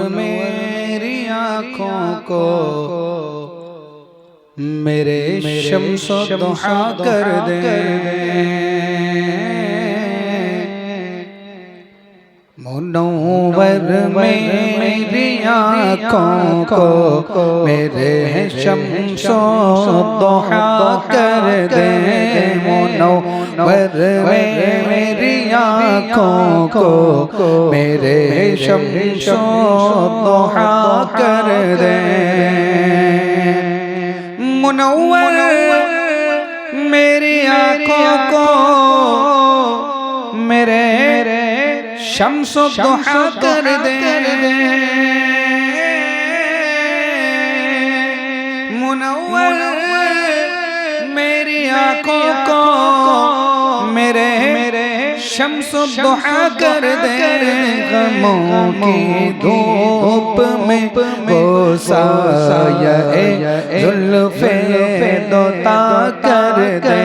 मेरी आँखों को मेरे शम्सो दुहा कर दे। मुनव्वर मेरी आँखों को मेरे शम्सो दुहा कर दे। मुनव्वर मेरी आँखों को मेरे शम्सो दुहा कर दे। मुनव्वर मेरी आँखों को मेरे शम्सो दुहा कर दे। मुनव्वर मेरी आँखों को मेरे शम्सो दुहा कर दे। गमों की धूप में वो साये जुल्फ़े दोता कर दे।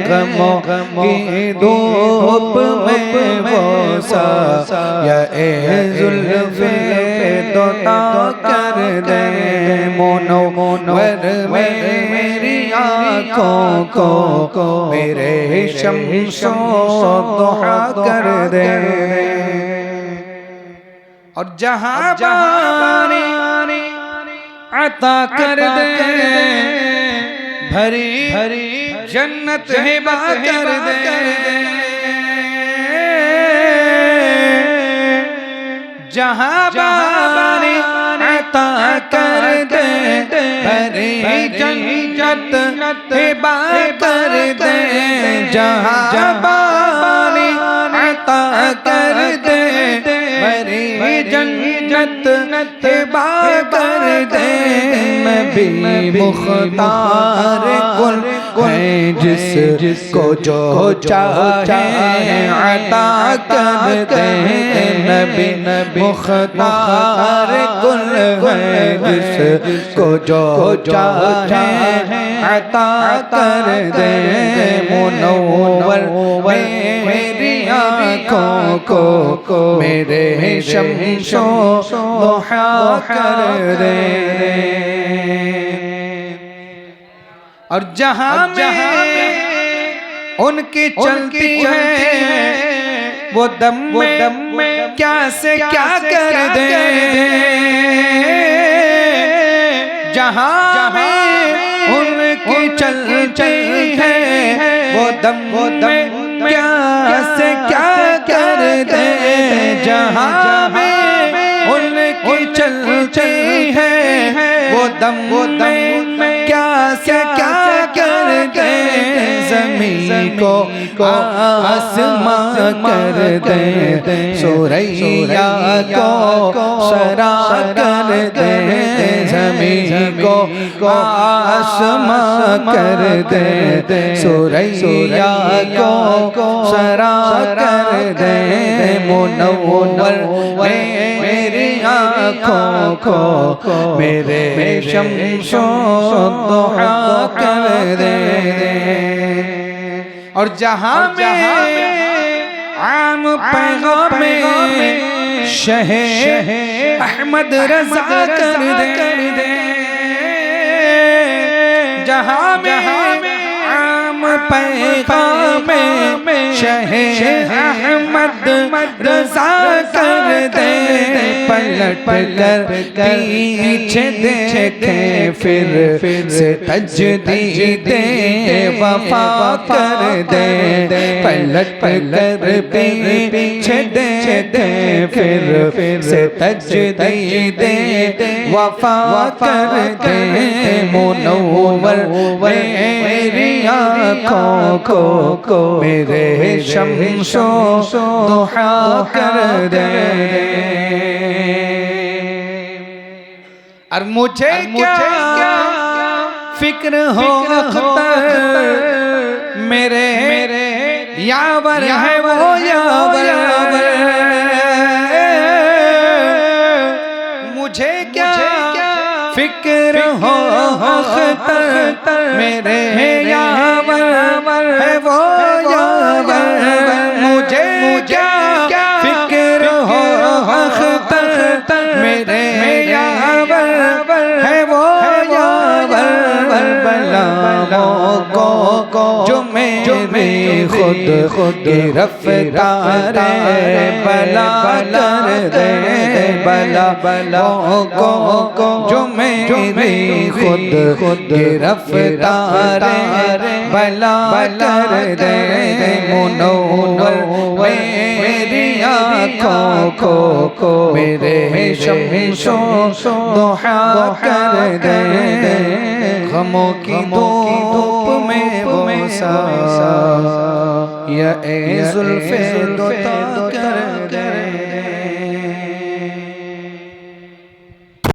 गमों की धूप में वो साये जुल्फ़े दोता कर दे। मुनव्वर मेरी आँखों को मेरे शम्सो दुहा कर दे। और जहाँ बारी अता कर दे, भरी भरी जन्नत हिबा कर दे। जहाँ बारी अता कर दे, भरी जन्नत हिबा कर दे। जहाँ बारी अता कर दे, भरी जन्नत हिबा कर दे। नबी मुख्तार कुल है जिसको जो चाहे अता कर दे। नबी मुख्तार कुल है जिसको जो चाहे अता कर दे। मुनव्वर मेरी आँखों को मेरे शम्सो दुहा कर दे। और जहाँ में उनकी चलती है वो दम में क्या से क्या कर दे। जहाँ में उनकी चलती है वो दम में क्या से क्या कर दे। जहाँ में उनकी चलती है वो दम में क्या से क्या कर दे। ज़मीन को आसमां कर दे, सुरैया को सरा कर दे। ज़मीन को आसमां कर दे, सुरैया को सरा कर दे। मुनव्वर मेरी आँखों को मेरे शम्सो दुहा कर दे। और जहाँ में आम पैगाम में शहे अहमद रज़ा कर दे। जहाँ में आम पैगाम में शहे अहमद रज़ा कर दे। पलट कर पीछे देखे फिर से तजदीदे वफा कर दे। पलट कर पीछे देखे फिर से तजदीदे वफा कर दे। मुनव्वर मेरी आँखों को मेरे शम्सो दुहा कर दे। और मुझे क्या फिक्र हो अख्तर मेरे यावर है वो यावर। मुझे क्या फिक्र हो अख्तर मेरे यावर है वो यावर। मुझे क्या फिक्र हो अख्तर अख्तर मेरे यावर है वो यावर बलाओं को जो मेरे खुद गिरफ्तार बला कर दे बलाओं को जो मेरे खुद गिरफ्तार बला कर दे मुनव्वर मेरी आँखों को मेरे शम्सो दुहा कर दे गमों की धूप में बोसा या ए जुल्फे दोता कर दे